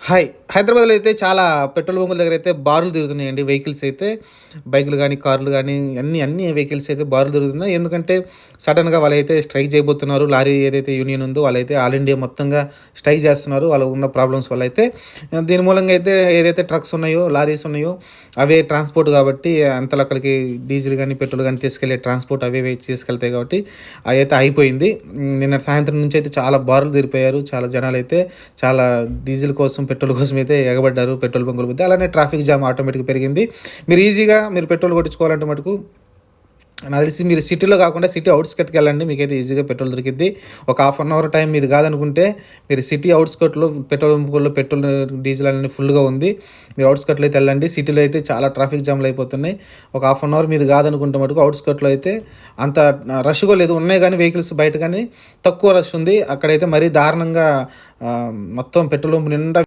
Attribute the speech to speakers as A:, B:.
A: Hi. హైదరాబాద్‌లో అయితే చాలా పెట్రోల్ బంకుల దగ్గర అయితే బారులు తిరుగుతున్నాయండి వెహికల్స్ అయితే. బైకులు గానీ, కార్లు గానీ అన్ని వెహికల్స్ అయితే బారులు తిరుగుతున్నాయి. ఎందుకంటే సడెన్‌గా వాళ్ళైతే స్ట్రైక్ చేయబోతున్నారు. లారీ ఏదైతే యూనియన్ ఉందో వాళ్ళైతే ఆల్ ఇండియా మొత్తంగా స్ట్రైక్ చేస్తున్నారు. వాళ్ళకు ఉన్న ప్రాబ్లమ్స్ వల్ల అయితే. దీని మూలంగా అయితే ఏదైతే ట్రక్స్ ఉన్నాయో, లారీస్ ఉన్నాయో అవే ట్రాన్స్‌పోర్ట్ కాబట్టి అంతలక్కడికి డీజిల్ గానీ, పెట్రోల్ గానీ తీసుకెళ్ళే ట్రాన్స్‌పోర్ట్ అవే తీసుకెళ్తాయి కాబట్టి అదైతే అయిపోయింది. నిన్నటి సాయంత్రం నుంచి అయితే చాలా బారులు తీరిపోయారు. చాలా జనాలైతే చాలా డీజిల్ కోసం, పెట్రోల్ కోసం అయితే ఎగబడ్డారు పెట్రోల్ బంకుల మధ్య. అలానే ట్రాఫిక్ జామ్ ఆటోమేటిక్‌గా పెరిగింది. మీరు పెట్రోల్ కొట్టించుకోవాలంటే మటుకు నాకు తెలిసి మీరు సిటీలో కాకుండా సిటీ ఔట్‌స్కట్‌కి వెళ్ళండి. మీకైతే ఈజీగా పెట్రోల్ దొరికిద్ది. ఒక హాఫ్ అన్ అవర్ టైం మీది కాదనుకుంటే మీరు సిటీ ఔట్‌స్కట్‌లో పెట్రోల్ బంకుల్లో పెట్రోల్, డీజిల్ అనేది ఫుల్‌గా ఉంది. మీరు ఔట్‌స్కట్‌లో అయితే వెళ్ళండి. సిటీలో అయితే చాలా ట్రాఫిక్ జామ్‌లు అయిపోతున్నాయి. ఒక హాఫ్ అన్ అవర్ మీది కాదనుకుంటే మటుకు ఔట్‌స్కట్‌లో అయితే అంత రష్‌గా లేదు. ఉన్నాయి కానీ వెహికల్స్ బయట కానీ తక్కువ రష్ ఉంది. అక్కడైతే మరీ దారుణంగా మొత్తం పెట్రోల్ బంక్ నిండా